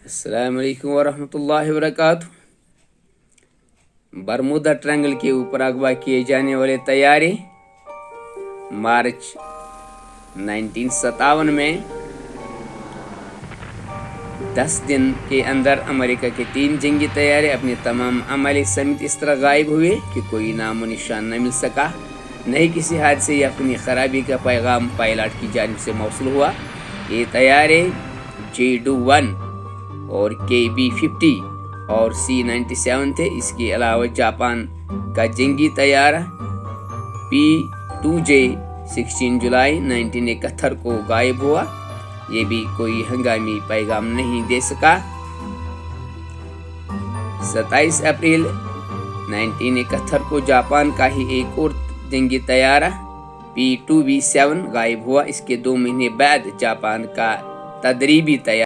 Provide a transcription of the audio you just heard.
अस्सलाम वालेकुम वरहमतुल्लाहि वबरकातुह। बरमूदा ट्रायंगल के ऊपर अगवा किए जाने वाले तैयारी मार्च 1957 में 10 दिन के अंदर अमेरिका के 3 जंगी तैयारे अपने तमाम अमली समेत इस तरह गायब हुए कि कोई नामो निशान न मिल सका। नहीं किसी हादसे या अपनी खराबी का पैगाम पायलट की जानिब से मौसूल हुआ। ये तैयारे J-1 और KB-50 और C-97 थे। इसके अलावा जापान का जंगी तैयारा P-2J 16 जुलाई 1971 को गायब हुआ। ये भी कोई हंगामी पैगाम नहीं दे सका। 27 अप्रैल 1971 को जापान का ही एक और जंगी तैयारा P-2B7 गायब हुआ। इसके 2 महीने बाद जापान का तदरीबी तैयारा